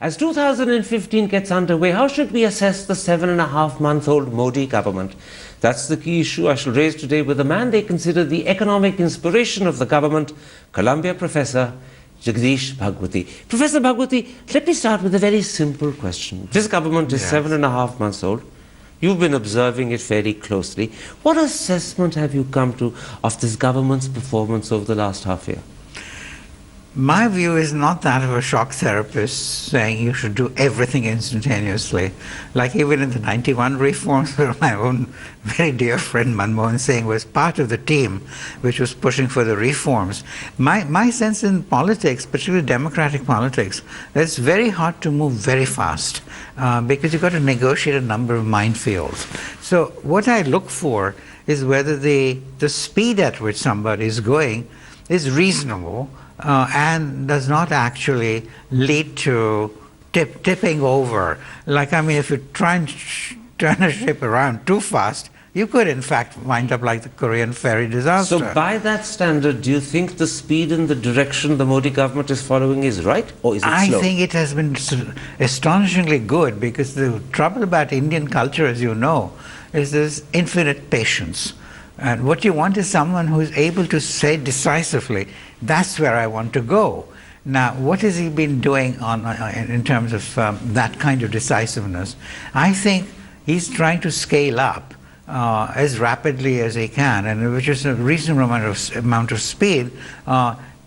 As 2015 gets underway, how should we assess the 7.5-month-old Modi government? That's the key issue I shall raise today with the man they consider the economic inspiration of the government, Columbia professor Jagdish Bhagwati. Professor Bhagwati, let me start with a very simple question. This government is 7.5 months old. You've been observing it very closely. What assessment have you come to of this government's performance over the last half year? My view is not that of a shock therapist saying you should do everything instantaneously. Like even in the 91 reforms, where my own very dear friend Manmohan Singh was part of the team which was pushing for the reforms. My sense in politics, particularly democratic politics, that it's very hard to move very fast because you've got to negotiate a number of minefields. So what I look for is whether the speed at which somebody is going is reasonable, and does not actually lead to tipping over. Like, I mean, if you try and turn a ship around too fast, you could in fact wind up like the Korean ferry disaster. So by that standard, do you think the speed and the direction the Modi government is following is right, or is it slow? I think it has been astonishingly good, because the trouble about Indian culture, as you know, is there's infinite patience. And what you want is someone who is able to say decisively, that's where I want to go. Now, what has he been doing in terms of that kind of decisiveness? I think he's trying to scale up as rapidly as he can, and which is a reasonable amount of speed,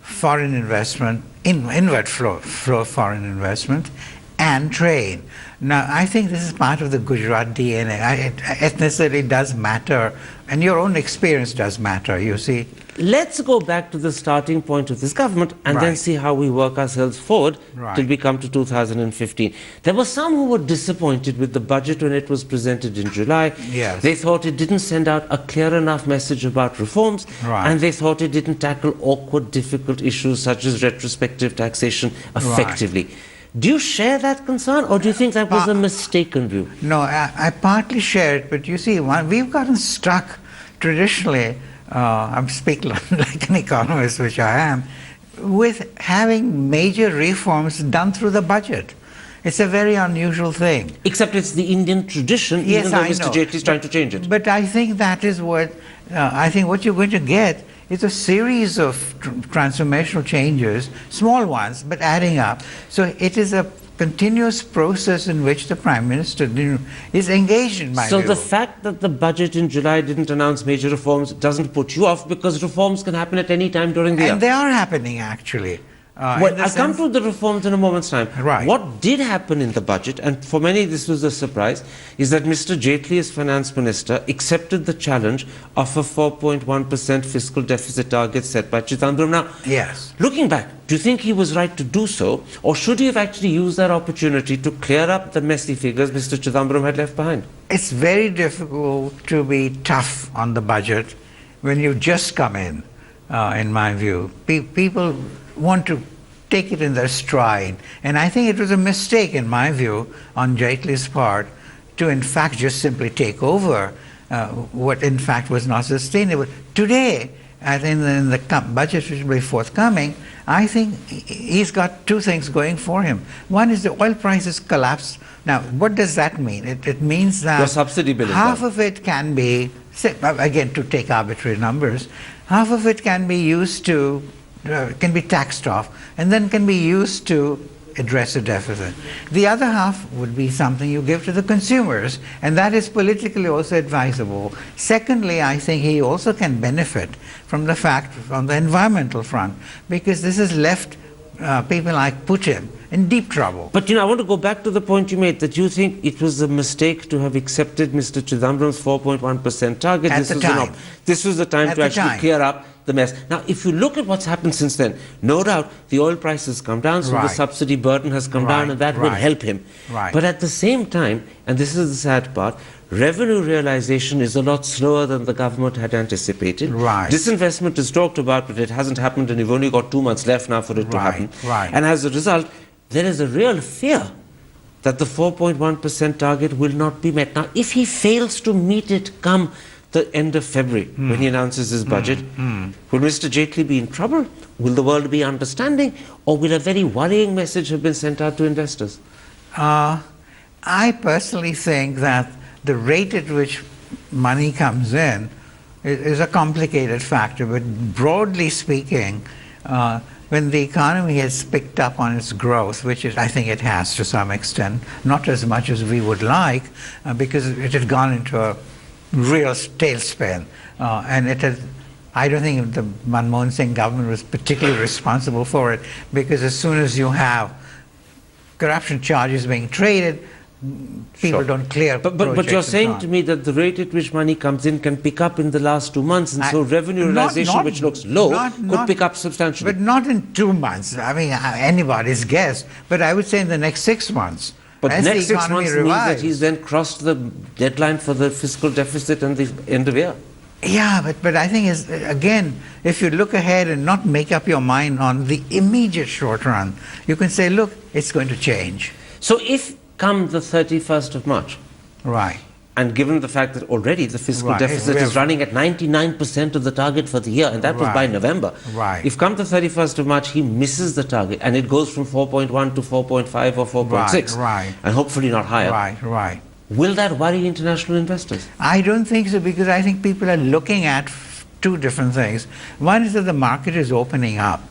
foreign investment, inward flow foreign investment, and trade. Now, I think this is part of the Gujarat DNA. Ethnicity does matter, and your own experience does matter, you see. Let's go back to the starting point of this government and then see how we work ourselves forward till we come to 2015. There were some who were disappointed with the budget when it was presented in July. Yes. They thought it didn't send out a clear enough message about reforms, and they thought it didn't tackle awkward, difficult issues such as retrospective taxation effectively. Do you share that concern, or do you think that was a mistaken view? No, I partly share it, but you see, we've gotten stuck traditionally, I'm speaking like an economist, which I am, with having major reforms done through the budget. It's a very unusual thing. Except it's the Indian tradition, even though Mr. Jaitley is trying to change it. But I think that is what, I think what you're going to get is a series of transformational changes, small ones, but adding up. So it is a continuous process in which the Prime Minister is engaged, in my view. So the fact that the budget in July didn't announce major reforms doesn't put you off, because reforms can happen at any time during the year. And they are happening, actually. Well, I'll come to the reforms in a moment's time. Right. What did happen in the budget, and for many this was a surprise, is that Mr. Jaitley, as finance minister, accepted the challenge of a 4.1% fiscal deficit target set by Chidambaram. Now, yes. Looking back, do you think he was right to do so, or should he have actually used that opportunity to clear up the messy figures Mr. Chidambaram had left behind? It's very difficult to be tough on the budget when you just come in my view. People want to take it in their stride, and I think it was a mistake, in my view, on Jaitley's part to in fact just simply take over what in fact was not sustainable. Today, I think in the budget which will be forthcoming, I think he's got two things going for him. One is the oil prices collapsed. Now, what does that mean? It means that your subsidy bill half of it can be, again, to take arbitrary numbers, half of it can be used to can be taxed off, and then can be used to address a deficit. The other half would be something you give to the consumers, and that is politically also advisable. Secondly, I think he also can benefit from the fact on the environmental front, because this has left people like Putin in deep trouble. But I want to go back to the point you made, that you think it was a mistake to have accepted Mr. Chidambaram's 4.1% target. This was the time to actually clear up the mess. Now, if you look at what's happened since then, no doubt the oil price has come down, so the subsidy burden has come down, and that will help him. But at the same time, and this is the sad part, revenue realization is a lot slower than the government had anticipated. Disinvestment is talked about, but it hasn't happened, and you've only got 2 months left now for it to happen. And as a result, there is a real fear that the 4.1% target will not be met. Now, if he fails to meet it come the end of February, when he announces his budget, will Mr. Jaitley be in trouble? Will the world be understanding? Or will a very worrying message have been sent out to investors? I personally think that the rate at which money comes in is a complicated factor, but broadly speaking, when the economy has picked up on its growth, which I think it has to some extent, not as much as we would like, because it had gone into a real tailspin, and it has. I don't think the Manmohan Singh government was particularly responsible for it, because as soon as you have corruption charges being traded, people don't clear But you're saying to me that the rate at which money comes in can pick up in the last 2 months, and so revenue realization, which looks low, could pick up substantially. But not in 2 months. I mean, anybody's guess. But I would say in the next 6 months. But next 6 months means that he's then crossed the deadline for the fiscal deficit and the end of year. Yeah, but I think, again, if you look ahead and not make up your mind on the immediate short run, you can say, look, it's going to change. So if come the 31st of March, right, and given the fact that already the fiscal deficit is running at 99% of the target for the year, and that was by November, if come the 31st of March he misses the target and it goes from 4.1 to 4.5 or 4.6, and hopefully not higher, will that worry international investors? I don't think so, because I think people are looking at two different things. One is that the market is opening up.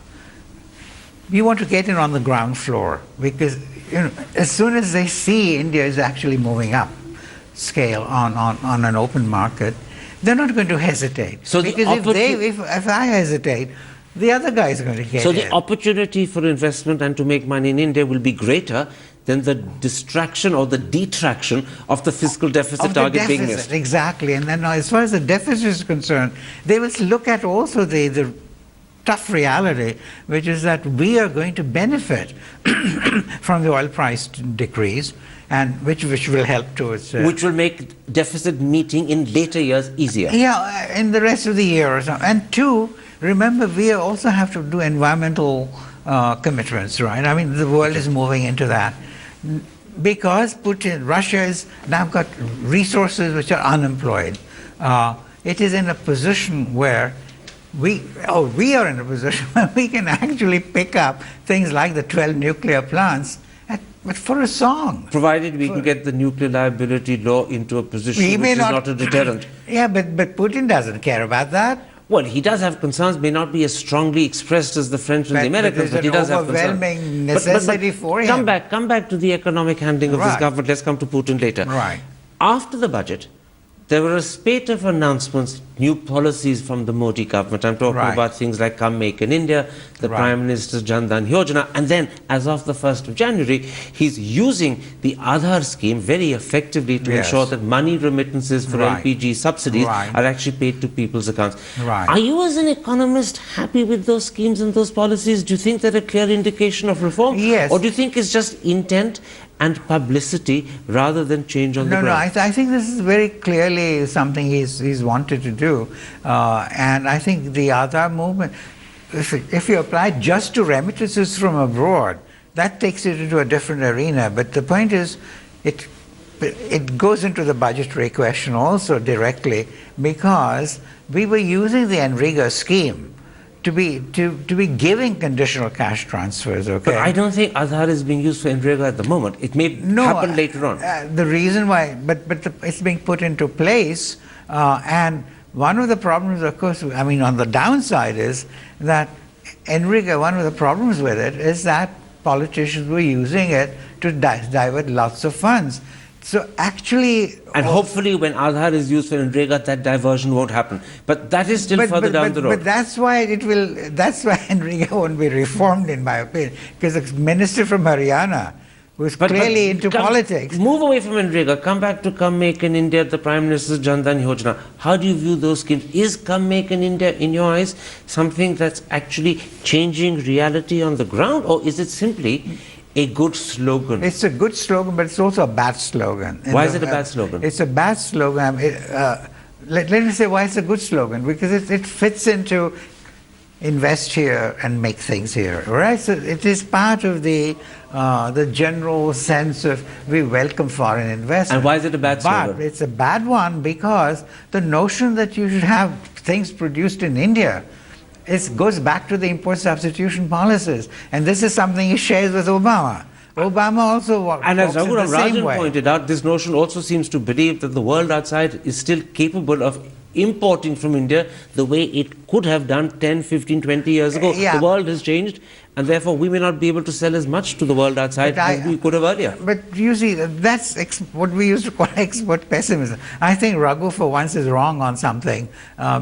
You want to get in on the ground floor, because as soon as they see India is actually moving up scale on an open market, they're not going to hesitate. So because if I hesitate, the other guy is going to get in. So the opportunity for investment and to make money in India will be greater than the distraction or the detraction of the fiscal deficit target being missed. Exactly. And then as far as the deficit is concerned, they will look at also the tough reality, which is that we are going to benefit from the oil price decrease, and which will help towards which will make deficit meeting in later years easier. Yeah, in the rest of the year or so. And two, remember, we also have to do environmental commitments, right? I mean, the world is moving into that, because Russia has now got resources which are unemployed. It is in a position where we are in a position where we can actually pick up things like the 12 nuclear plants, but for a song. Provided we can get the nuclear liability law into a position which is not a deterrent. Yeah, but Putin doesn't care about that. Well, he does have concerns, may not be as strongly expressed as the French and the Americans, but he does have concerns. Overwhelming necessity for him. Come back to the economic handling of this government. Let's come to Putin later. Right. After the budget, there were a spate of announcements, new policies from the Modi government. I'm talking about things like Come Make in India, the Prime Minister's Jan Dhan Yojana, and then as of the 1st of January, he's using the Aadhaar scheme very effectively to ensure that money remittances for LPG subsidies are actually paid to people's accounts. Are you as an economist happy with those schemes and those policies? Do you think they're a clear indication of reform? Yes. Or do you think it's just intent and publicity rather than change on the ground? No, I think this is very clearly something he's wanted to do. And I think the Aadhaar movement, if you apply just to remittances from abroad, that takes it into a different arena. But the point is, it goes into the budgetary question also directly, because we were using the NREGA scheme to be giving conditional cash transfers, okay? But I don't think Aadhaar is being used for NREGA at the moment. It may happen later on. The reason why, it's being put into place, and one of the problems, of course, I mean, on the downside is that NREGA, one of the problems with it is that politicians were using it to divert lots of funds. So actually... And hopefully when Aadhaar is used for NREGA, that diversion won't happen. But that is still further down the road. But that's why NREGA won't be reformed, in my opinion. Because the minister from Haryana was clearly into politics. Move away from NREGA. Come back to Come Make in India, the Prime Minister's Jan Dhan Yojana. How do you view those schemes? Is Come Make in India, in your eyes, something that's actually changing reality on the ground? Or is it simply a good slogan? It's a good slogan, but it's also a bad slogan. Why is it a bad slogan? It's a bad slogan. Let me say why it's a good slogan. Because it fits into invest here and make things here, right? So it is part of the the general sense of we welcome foreign investment. And why is it a bad slogan? But it's a bad one because the notion that you should have things produced in India goes back to the import substitution policies. And this is something he shares with Obama. Obama also and as Raghuram Rajan pointed out, this notion also seems to believe that the world outside is still capable of importing from India the way it could have done 10, 15, 20 years ago. The world has changed, and therefore we may not be able to sell as much to the world outside as we could have earlier. But you see, that's what we used to call export pessimism. I think Raghu for once is wrong on something,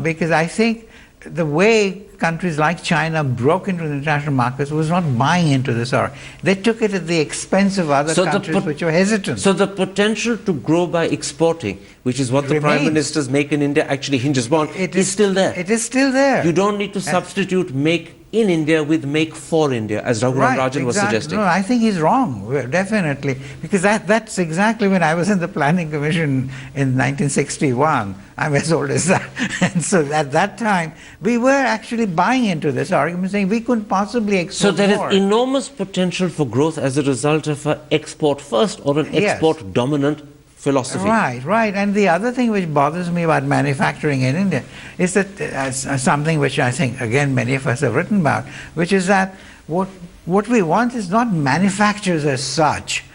because I think the way countries like China broke into the international markets was not buying into this, or they took it at the expense of other countries which were hesitant. So the potential to grow by exporting, which is what the Prime Minister's Make in India actually hinges upon, is still there. It is still there. You don't need to substitute make in India with make for India, as Raghuram Rajan was suggesting. No, I think he's wrong, definitely, because that's exactly when I was in the Planning Commission in 1961. I'm as old as that. And so at that time, we were actually buying into this argument, saying we couldn't possibly export So there more. is enormous potential for growth as a result of an export first or an export dominant philosophy. Right. And the other thing which bothers me about manufacturing in India is that something which I think, again, many of us have written about, which is that what we want is not manufacturers as such.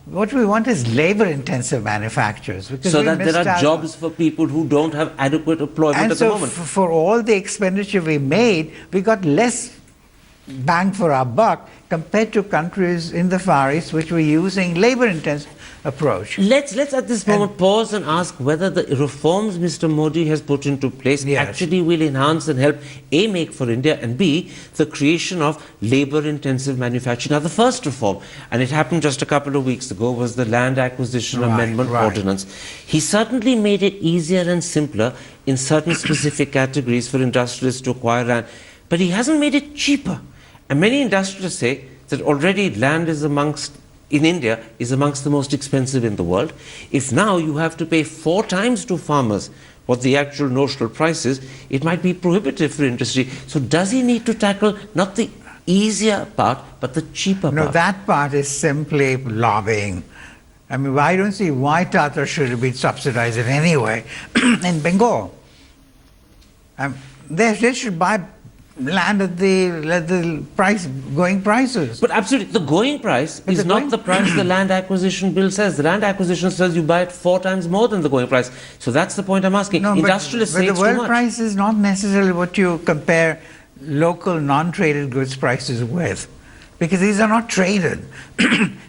What we want is labor-intensive manufacturers. So that there are jobs for people who don't have adequate employment at the moment. And so for all the expenditure we made, we got less bang for our buck compared to countries in the Far East which were using labor-intensive approach. Let's at this moment pause and ask whether the reforms Mr. Modi has put into place actually will enhance and help A, make for India, and B, the creation of labor-intensive manufacturing. Now, the first reform, and it happened just a couple of weeks ago, was the Land Acquisition Amendment Ordinance. He certainly made it easier and simpler in certain specific categories for industrialists to acquire land, but he hasn't made it cheaper. And many industrialists say that already land is in India is amongst the most expensive in the world. If now you have to pay 4 times to farmers what the actual notional price is, it might be prohibitive for industry. So does he need to tackle not the easier part, but the cheaper part? No, that part is simply lobbying. I mean, I don't see why Tata should have been subsidized in any way in Bengal. They should buy land at the going prices. But absolutely, the going price is not the price the land acquisition bill says. The land acquisition says you buy it 4 times more than the going price. So that's the point I'm asking. No, Industrialists say but it's the too world much. price is not necessarily what you compare local non-traded goods prices with, because these are not traded.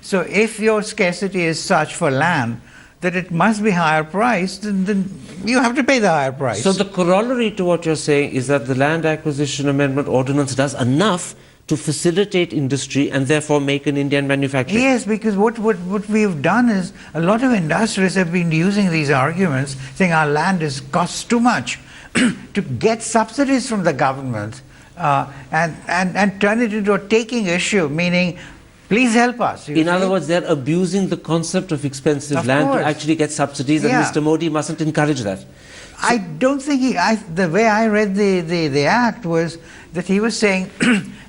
So if your scarcity is such for land that it must be higher priced, then you have to pay the higher price. So the corollary to what you're saying is that the Land Acquisition Amendment Ordinance does enough to facilitate industry and therefore make an Indian manufacturing. Yes, because what we've done is a lot of industrialists have been using these arguments, saying our land costs too much, to get subsidies from the government and turn it into a taking issue, meaning please help us. In other words, they're abusing the concept of expensive land to actually get subsidies, and Mr. Modi mustn't encourage that. I don't think the way I read the act was that he was saying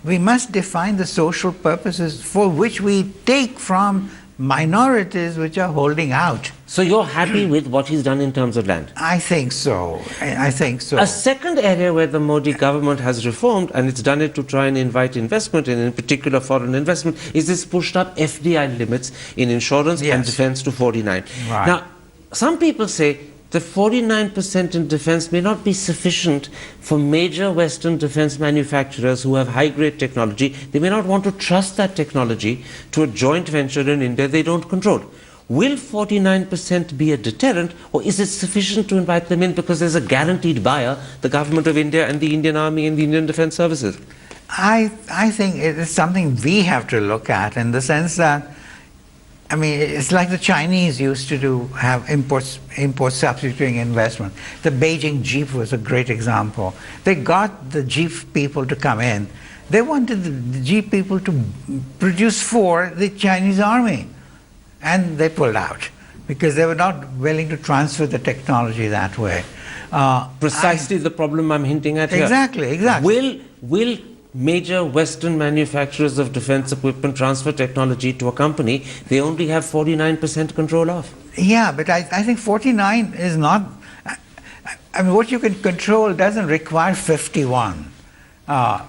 we must define the social purposes for which we take from minorities which are holding out. So you're happy with what he's done in terms of land? I think so. I think so. A second area where the Modi government has reformed, and it's done it to try and invite investment, and in particular foreign investment, is this pushed up FDI limits in insurance and defense to 49. Right. Now, some people say the 49% in defense may not be sufficient for major Western defense manufacturers who have high-grade technology. They may not want to trust that technology to a joint venture in India they don't control. Will 49% be a deterrent, or is it sufficient to invite them in because there's a guaranteed buyer, the government of India and the Indian Army and the Indian Defense Services? I think it is something we have to look at, in the sense that, I mean, it's like the Chinese used to do, have import substituting investment. The Beijing Jeep was a great example. They got the Jeep people to come in. They wanted the Jeep people to produce for the Chinese army. And they pulled out because they were not willing to transfer the technology that way. Precisely the problem I'm hinting at here. Exactly. Will major Western manufacturers of defense equipment transfer technology to a company they only have 49% control of. Yeah, but I think 49 is not, I mean, what you can control doesn't require 51.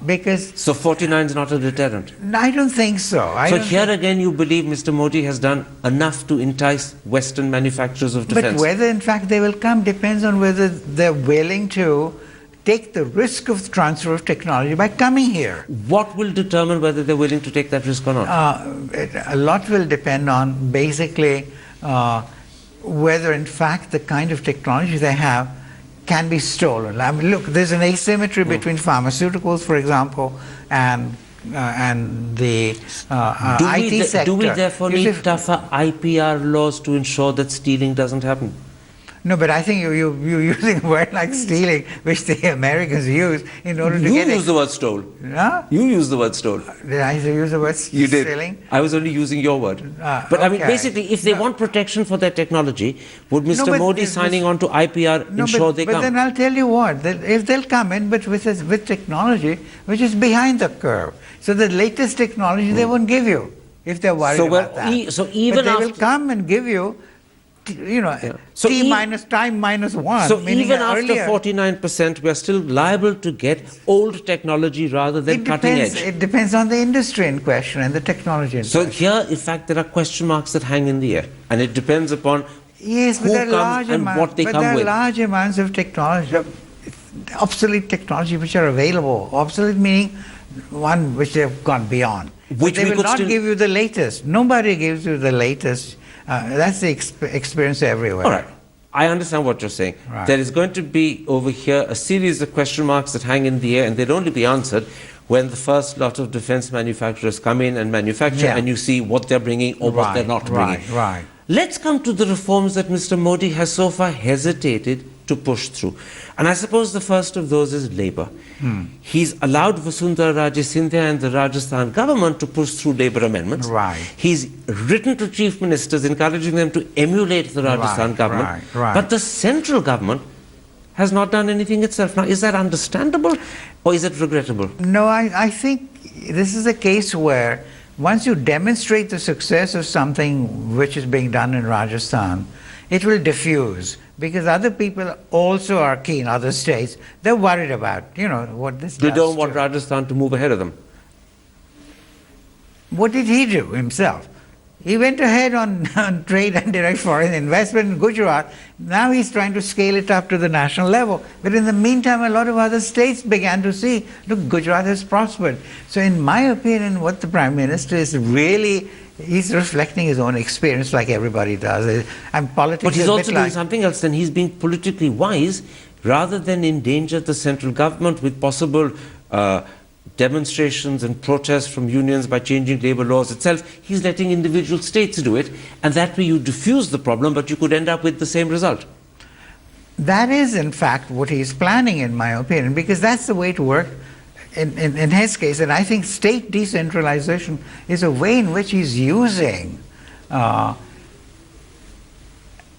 Because so 49 is not a deterrent? I don't think so. So here again you believe Mr. Modi has done enough to entice Western manufacturers of defense? But whether in fact they will come depends on whether they're willing to take the risk of transfer of technology by coming here. What will determine whether they're willing to take that risk or not? A lot will depend on basically whether in fact the kind of technology they have can be stolen. I mean, look, there's an asymmetry between pharmaceuticals, for example, and the IT sector. Do we therefore need tougher IPR laws to ensure that stealing doesn't happen? No, but I think you're using a word like stealing, which the Americans use in order to get... You use the word stole. Huh? You use the word stole. Did I use the word stealing? You did. I was only using your word. But okay. I mean, basically, if they want protection for their technology, would Mr. Modi signing on to IPR ensure they come? But then I'll tell you what, if they'll come in but with technology which is behind the curve. So the latest technology they won't give you if they're worried about that. So even but they will come and give you, you know, so time minus 1. So even after 49%, we are still liable to get old technology rather than cutting edge. It depends on the industry in question and the technology in question. So here, in fact, there are question marks that hang in the air, and it depends upon who comes and what they come with. But there are large amounts of technology, obsolete technology which are available. Obsolete meaning one which they have gone beyond. Which they will not give you the latest. Nobody gives you the latest. That's the experience everywhere. All right. I understand what you're saying. Right. There is going to be over here a series of question marks that hang in the air, and they'll only be answered when the first lot of defense manufacturers come in and manufacture, and you see what they're bringing or what they're not bringing. Right. Let's come to the reforms that Mr. Modi has so far hesitated to push through. And I suppose the first of those is labour. He's allowed Vasundhara Raje Scindia and the Rajasthan government to push through labour amendments. Right. He's written to chief ministers encouraging them to emulate the Rajasthan government. But the central government has not done anything itself. Now, is that understandable or is it regrettable? No, I think this is a case where once you demonstrate the success of something which is being done in Rajasthan, it will diffuse. Because other people also are keen, other states. They're worried about, you know, what this does. They don't want Rajasthan to move ahead of them. What did he do himself? He went ahead on trade and direct foreign investment in Gujarat. Now he's trying to scale it up to the national level. But in the meantime, a lot of other states began to see, look, Gujarat has prospered. So in my opinion, what the Prime Minister is really... he's reflecting his own experience like everybody does. And politics but he's also doing something else, and he's being politically wise rather than endanger the central government with possible demonstrations and protests from unions by changing labour laws itself. He's letting individual states do it, and that way you diffuse the problem, but you could end up with the same result. That is, in fact, what he's planning, in my opinion, because that's the way to work. In his case, and I think state decentralization is a way in which he's using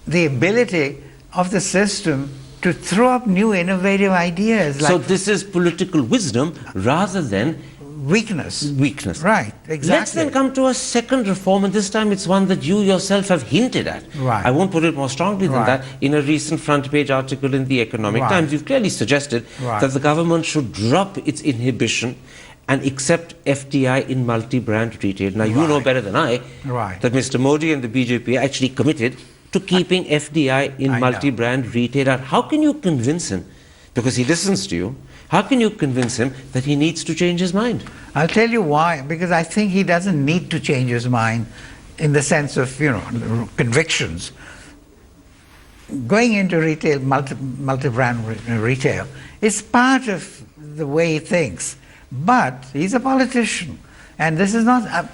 the ability of the system to throw up new innovative ideas. So this is political wisdom rather than weakness. Right, exactly. Let's then come to a second reform, and this time it's one that you yourself have hinted at. Right. I won't put it more strongly than that. In a recent front page article in the Economic Times, you've clearly suggested that the government should drop its inhibition and accept FDI in multi-brand retail. Now, you know better than I that Mr. Modi and the BJP are actually committed to keeping FDI in multi-brand retail. How can you convince him, because he listens to you, how can you convince him that he needs to change his mind? I'll tell you why. Because I think he doesn't need to change his mind in the sense of, you know, convictions. Going into retail, multi-brand retail, is part of the way he thinks. But he's a politician. And this is not...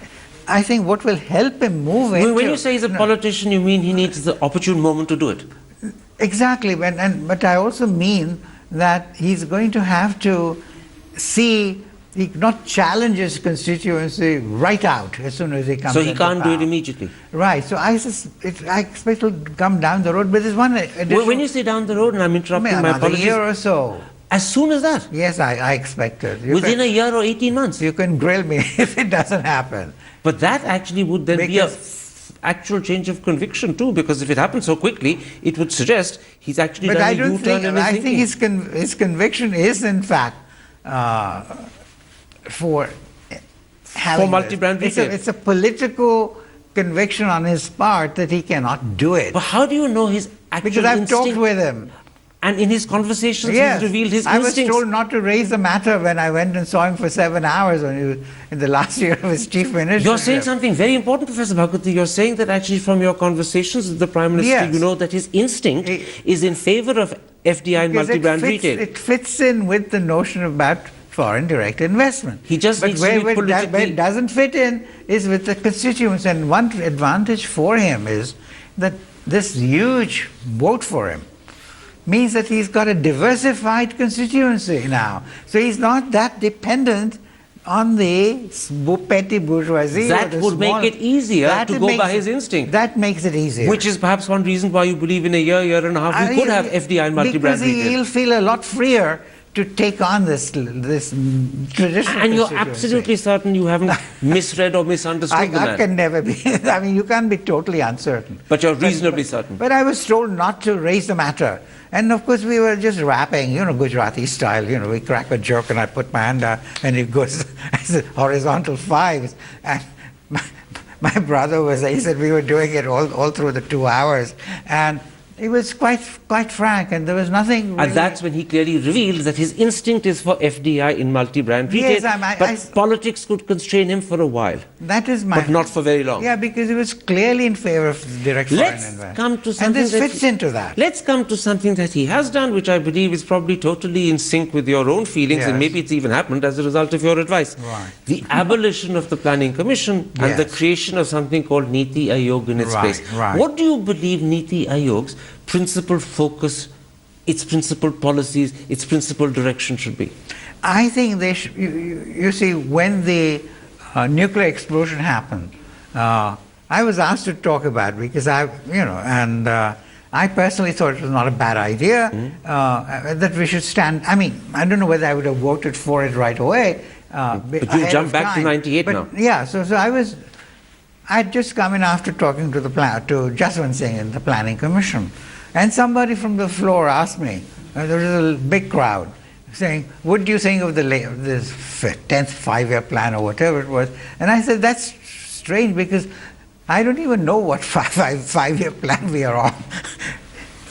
I think what will help him move into... When you say he's a politician, you mean he needs the opportune moment to do it? Exactly. But I also mean that he's going to have to see, not challenge his constituency right out as soon as he comes. So he can't do it immediately. Right. So I expect it to come down the road. But there's one additional... When you say down the road, and I'm interrupting my apologies. A year or so. As soon as that? Yes, I expect it. Within a year or 18 months? You can grill me if it doesn't happen. But that actually would then be a actual change of conviction too, because if it happens so quickly, it would suggest he's actually done a U-turn in his thinking. I think his conviction is in fact for having multi-brand retail. It's a political conviction on his part that he cannot do it. But how do you know his actual Because I've instinct? talked with him. And in his conversations, he's revealed his instincts. I was told not to raise the matter when I went and saw him for 7 hours when he was in the last year of his chief minister. You're saying something very important, Professor Bhagwati. You're saying that actually from your conversations with the Prime Minister, you know that his instinct is in favor of FDI and multi-brand retail. It fits in with the notion about foreign direct investment. He just needs to be politically... where it doesn't fit in is with the constituents. And one advantage for him is that this huge vote for him means that he's got a diversified constituency now. So he's not that dependent on the petty bourgeoisie. That would make it easier to go by his instinct. That makes it easier. Which is perhaps one reason why you believe in a year and a half we could have FDI and multi-brand retail. Because he'll feel a lot freer to take on this traditional And you're absolutely certain you haven't misread or misunderstood the man? I can never be. I mean, you can't be totally uncertain. But you're reasonably certain. But I was told not to raise the matter. And of course, we were just rapping, Gujarati style. We crack a joke and I put my hand out and it goes as horizontal fives. And my brother he said we were doing it all through the 2 hours. And it was quite frank, and there was nothing really... And that's when he clearly revealed that his instinct is for FDI in multi-brand retail, but politics could constrain him for a while. That is but not for very long. Yeah, because he was clearly in favor of direct foreign investment. Let's come to something and this fits into that. Let's come to something that he has done, which I believe is probably totally in sync with your own feelings, and maybe it's even happened as a result of your advice. Right. The abolition of the Planning Commission and the creation of something called Niti Aayog in its place. Right. What do you believe Niti Aayog's principal focus, its principal policies, its principal direction should be? I think they should, you see, when the nuclear explosion happened, I was asked to talk about it because I personally thought it was not a bad idea that we should stand. I mean, I don't know whether I would have voted for it right away. But you jumped back to 98 now. Yeah, so I had just come in after talking to Jaswant Singh in the Planning Commission. And somebody from the floor asked me, there was a big crowd, saying, what do you think of this 10th five-year plan or whatever it was? And I said, that's strange because I don't even know what five-year plan we are on.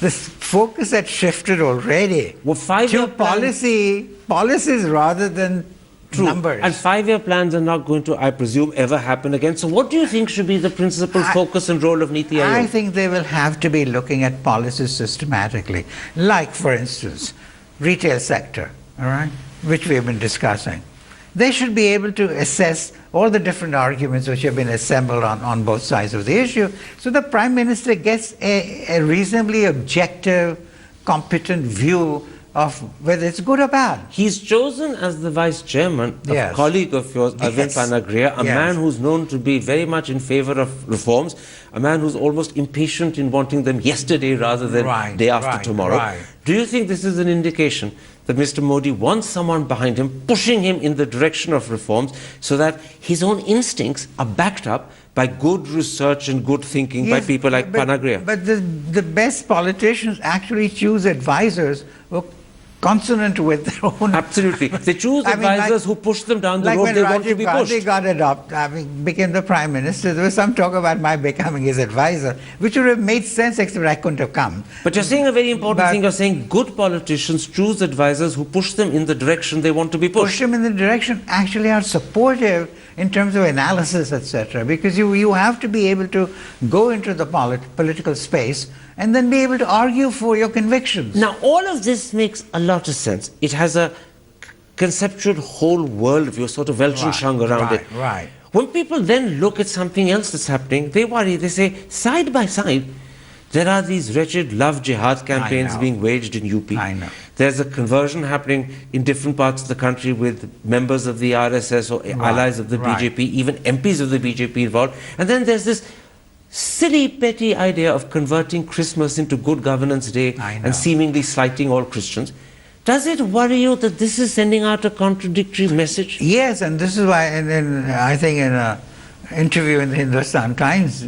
The focus had shifted already to policies rather than numbers. And five-year plans are not going to, I presume, ever happen again. So what do you think should be the principal focus and role of Niti Aayog? I think they will have to be looking at policies systematically. Like, for instance, retail sector, all right, which we have been discussing. They should be able to assess all the different arguments which have been assembled on both sides of the issue, so the Prime Minister gets a reasonably objective, competent view of whether it's good or bad. He's chosen as the vice chairman, a colleague of yours, Arvind Panagria, a man who's known to be very much in favor of reforms, a man who's almost impatient in wanting them yesterday rather than day after tomorrow. Do you think this is an indication that Mr. Modi wants someone behind him, pushing him in the direction of reforms, so that his own instincts are backed up by good research and good thinking by people like Panagria? But the best politicians actually choose advisors who are consonant with their own... Absolutely. They choose advisors who push them down the road they want to be pushed. Like when Rajiv Gandhi became the Prime Minister, there was some talk about my becoming his advisor, which would have made sense except I couldn't have come. But you're saying a very important thing. You're saying good politicians choose advisors who push them in the direction they want to be pushed. Push them in the direction, actually are supportive in terms of analysis, etc. Because you have to be able to go into the political space and then be able to argue for your convictions. Now, all of this makes a lot of sense. It has a conceptual whole worldview, sort of Weltanschauung around it. Right. When people then look at something else that's happening, they worry. They say, side by side, there are these wretched love jihad campaigns being waged in UP. I know. There's a conversion happening in different parts of the country with members of the RSS or allies of the BJP, even MPs of the BJP involved. And then there's this silly, petty idea of converting Christmas into Good Governance Day and seemingly slighting all Christians. Does it worry you that this is sending out a contradictory message? Yes, and this is why, I think in an interview in the Hindustan Times,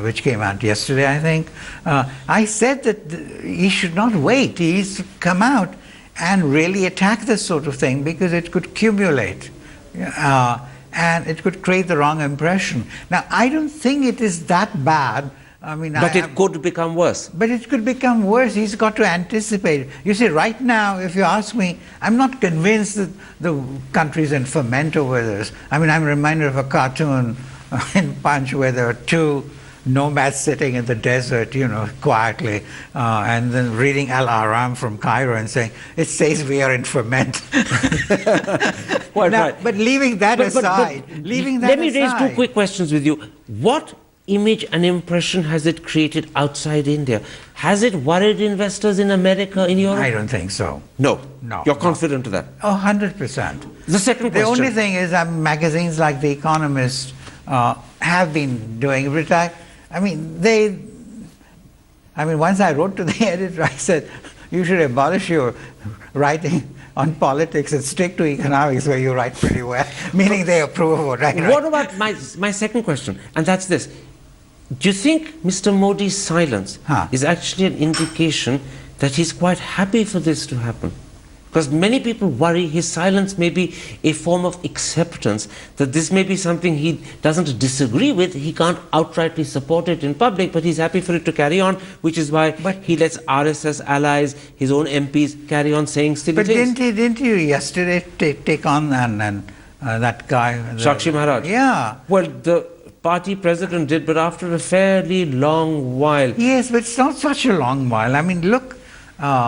which came out yesterday, I think, I said that he should not wait. He needs to come out and really attack this sort of thing, because it could accumulate and it could create the wrong impression. Now, I don't think it is that bad. I mean, but it could become worse. But it could become worse. He's got to anticipate. You see, right now, if you ask me, I'm not convinced that the country's in ferment over this. I mean, I'm reminded of a cartoon in Punch where there are two nomads sitting in the desert, quietly, and then reading Al-Aram from Cairo and saying, it says we are in ferment. Now, but leaving that aside, let me raise two quick questions with you. What image and impression has it created outside India? Has it worried investors in America, in Europe? I don't think so. No. No. You're confident of that? Oh, 100%. The second question. The only thing is magazines like The Economist have been doing it. Once I wrote to the editor, I said, you should abolish your writing on politics and stick to economics, where you write pretty well, meaning they approve of what I write. What about my second question, and that's this. Do you think Mr. Modi's silence is actually an indication that he's quite happy for this to happen? Because many people worry his silence may be a form of acceptance, that this may be something he doesn't disagree with, he can't outrightly support it in public, but he's happy for it to carry on, which is why he lets RSS allies, his own MPs, carry on saying silly things. But didn't you yesterday take on that guy? Shakshi Maharaj? Yeah. Well, the party president did, but after a fairly long while. Yes, but it's not such a long while. I mean, look, I've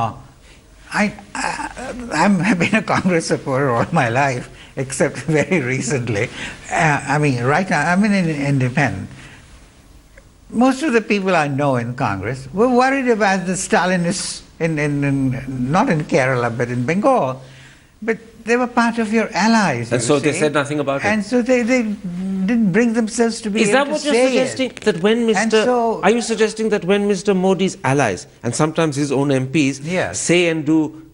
been a Congress supporter all my life, except very recently. Right now, I'm an independent. Most of the people I know in Congress were worried about the Stalinists, not in Kerala, but in Bengal. But they were part of your allies. And so they said nothing about it. And so they didn't bring themselves to be able to say it. Is that what you're suggesting? That when are you suggesting that when Mr. Modi's allies, and sometimes his own MPs, say and do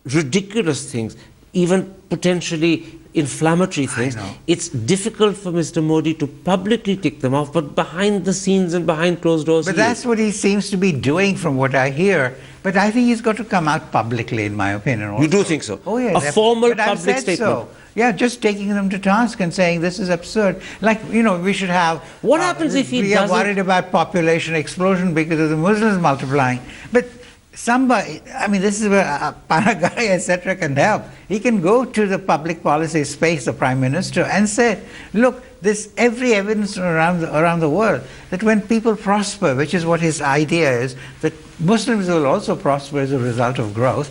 ridiculous things, even potentially inflammatory things, it's difficult for Mr. Modi to publicly tick them off, but behind the scenes and behind closed doors. But that's what he seems to be doing from what I hear. But I think he's got to come out publicly, in my opinion. Also. You do think so? Oh, yes. A formal public statement. So. Yeah, just taking them to task and saying this is absurd. Like, we should have... What happens if he doesn't... We are worried about population explosion because of the Muslims multiplying. But somebody, this is where Panagai, etc. can help. He can go to the public policy space, the Prime Minister, and say, look, there's every evidence around the world that when people prosper, which is what his idea is, that Muslims will also prosper as a result of growth,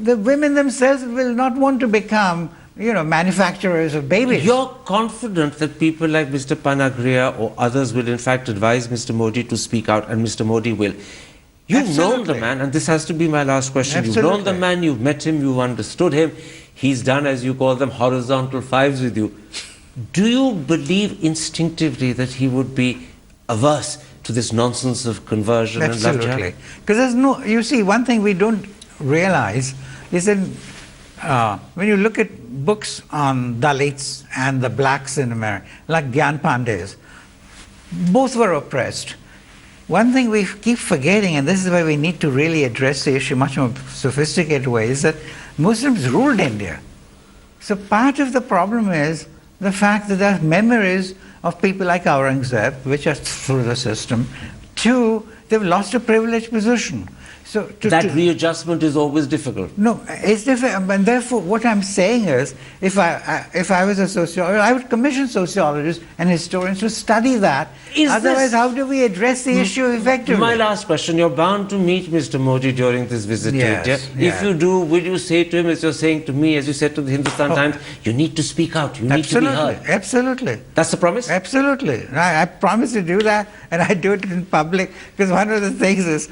the women themselves will not want to become manufacturers of babies. You're confident that people like Mr. Panagria or others will in fact advise Mr. Modi to speak out, and Mr. Modi will. You've known the man, and this has to be my last question. Absolutely. You've known the man, you've met him, you've understood him. He's done, as you call them, horizontal fives with you. Do you believe instinctively that he would be averse to this nonsense of conversion and love jihad? Absolutely. Because you see, one thing we don't realize is that when you look at books on Dalits and the blacks in America, like Gyan Pandey's, both were oppressed. One thing we keep forgetting, and this is why we need to really address the issue much more sophisticated way, is that Muslims ruled India. So part of the problem is the fact that there are memories of people like Aurangzeb, which are through the system. Two, they've lost a privileged position. So that readjustment is always difficult. No, it's difficult, and therefore what I'm saying is, if I was a sociologist, I would commission sociologists and historians to study that. Otherwise, how do we address the issue effectively? My last question, you're bound to meet Mr. Modi during this visit to India. If you do, will you say to him, as you're saying to me, as you said to the Hindustan Times, you need to speak out, you need to be heard? Absolutely. That's the promise? Absolutely. I promise to do that, and I do it in public, because one of the things is,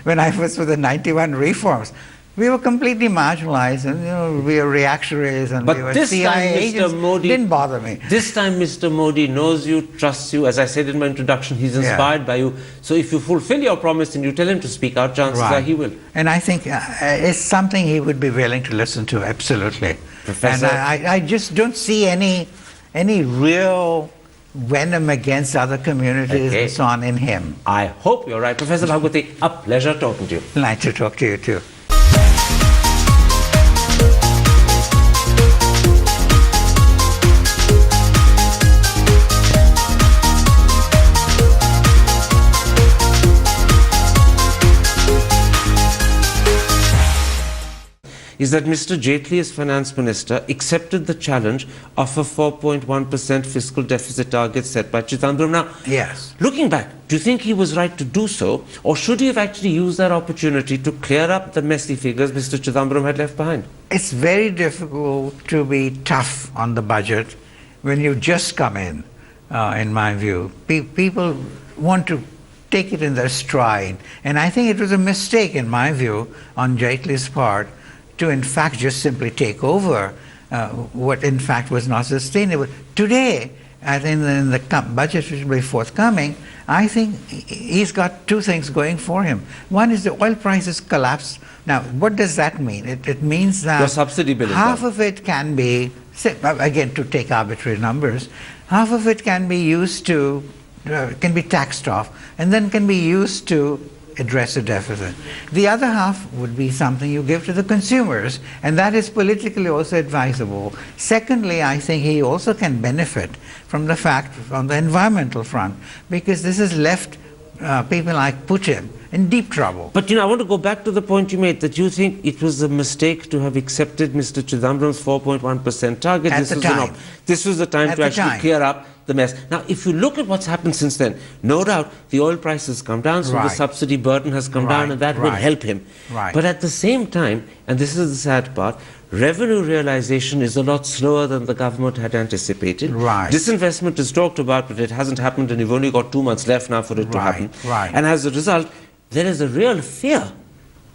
when I was for the 91 reforms, We were completely marginalized, and we were reactionaries, and but we were this CIA time, agents. Mr. Modi Didn't bother me. This time, Mr. Modi knows you, trusts you. As I said in my introduction, he's inspired by you. So if you fulfill your promise and you tell him to speak out, chances are he will. And I think it's something he would be willing to listen to, absolutely. Professor, and I just don't see any real venom against other communities and so on in him. I hope you're right. Professor Bhagwati, a pleasure talking to you. Nice to talk to you too. Is that Mr. Jaitley, as finance minister, accepted the challenge of a 4.1% fiscal deficit target set by Chidambaram. Now, yes. Looking back, do you think he was right to do so, or should he have actually used that opportunity to clear up the messy figures Mr. Chidambaram had left behind? It's very difficult to be tough on the budget when you just come in my view. People want to take it in their stride, and I think it was a mistake, in my view, on Jaitley's part, to in fact just simply take over what in fact was not sustainable. Today, in the budget which will be forthcoming, I think he's got two things going for him. One is the oil prices collapsed. Now, what does that mean? It means that your subsidy bill is half down. of it can be, again to take arbitrary numbers, half of it can be used to, can be taxed off, and then can be used to address a deficit. The other half would be something you give to the consumers, and that is politically also advisable. Secondly, I think he also can benefit from the fact on the environmental front, because this has left people like Putin in deep trouble. But I want to go back to the point you made, that you think it was a mistake to have accepted Mr. Chidambaram's 4.1% target. This was the time to actually clear up the mess. Now, if you look at what's happened since then, no doubt the oil price has come down, so the subsidy burden has come down, and that will help him. But at the same time, and this is the sad part, revenue realization is a lot slower than the government had anticipated. Disinvestment is talked about, but it hasn't happened, and you've only got 2 months left now for it to happen. And as a result, there is a real fear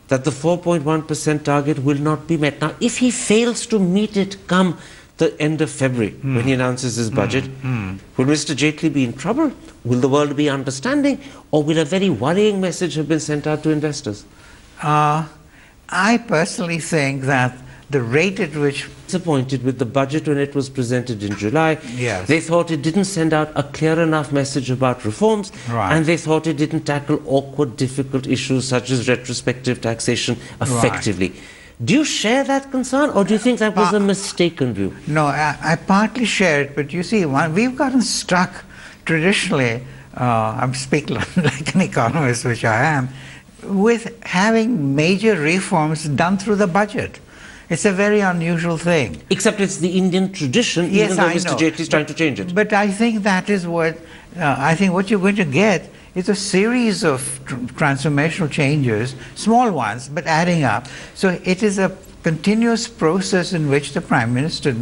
that the 4.1% target will not be met. Now, if he fails to meet it come the end of February, when he announces his budget, will Mr. Jaitley be in trouble? Will the world be understanding? Or will a very worrying message have been sent out to investors? I personally think that the rate at which... Disappointed with the budget when it was presented in July. Yes. They thought it didn't send out a clear enough message about reforms, and they thought it didn't tackle awkward, difficult issues such as retrospective taxation effectively. Do you share that concern, or do you think that was a mistaken view? No, I partly share it, but you see, we've gotten stuck traditionally, I'm speaking like an economist, which I am, with having major reforms done through the budget. It's a very unusual thing. Except it's the Indian tradition, even though Mr. Jaitley is trying to change it. But I think that is what, I think what you're going to get is a series of transformational changes, small ones, but adding up. So it is a continuous process in which the Prime Minister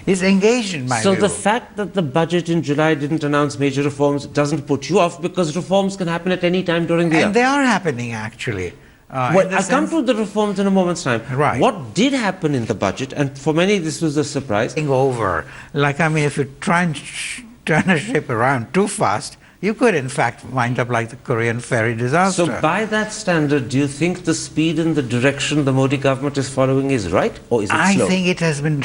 is engaged in my view. So the fact that the budget in July didn't announce major reforms doesn't put you off, because reforms can happen at any time during the year. And they are happening, actually. Well, I'll come to the reforms in a moment's time. What did happen in the budget, and for many this was a surprise? Over. Like, I mean, if you try and turn a ship around too fast, you could in fact wind up like the Korean ferry disaster. So by that standard, do you think the speed and the direction the Modi government is following is right, or is it slow? I think it has been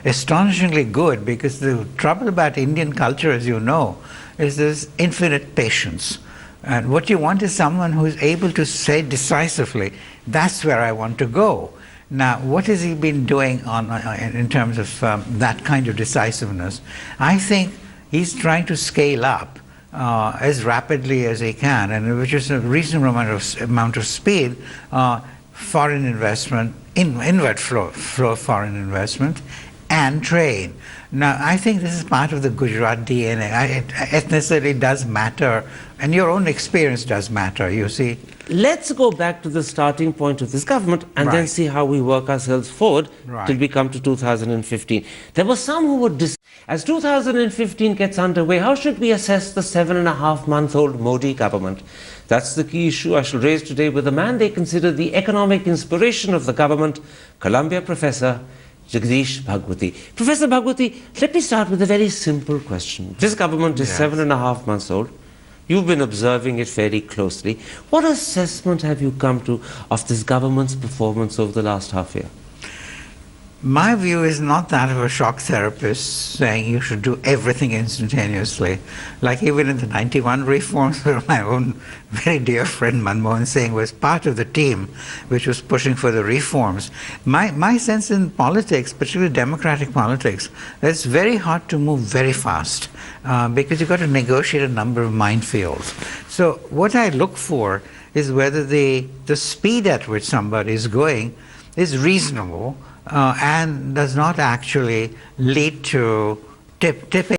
astonishingly good, because the trouble about Indian culture, as you know, is this infinite patience. And what you want is someone who is able to say decisively, that's where I want to go. Now, what has he been doing in terms of that kind of decisiveness? I think he's trying to scale up as rapidly as he can, and which is a reasonable amount of speed, foreign investment, inward flow foreign investment, and train. Now, I think this is part of the Gujarat DNA. Ethnicity does matter, and your own experience does matter, you see. Let's go back to the starting point of this government and then see how we work ourselves forward till we come to 2015. There were some who would as 2015 gets underway, how should we assess the 7.5-month-old Modi government? That's the key issue I shall raise today with the man they consider the economic inspiration of the government, Columbia professor Jagdish Bhagwati. Professor Bhagwati, let me start with a very simple question. This government is 7.5 months old. You've been observing it fairly closely. What assessment have you come to of this government's performance over the last half year? My view is not that of a shock therapist saying you should do everything instantaneously. Like even in the 91 reforms, where my own very dear friend Manmohan Singh was part of the team which was pushing for the reforms. My sense in politics, particularly democratic politics, that it's very hard to move very fast because you've got to negotiate a number of minefields. So what I look for is whether the speed at which somebody is going is reasonable and does not actually lead to tipping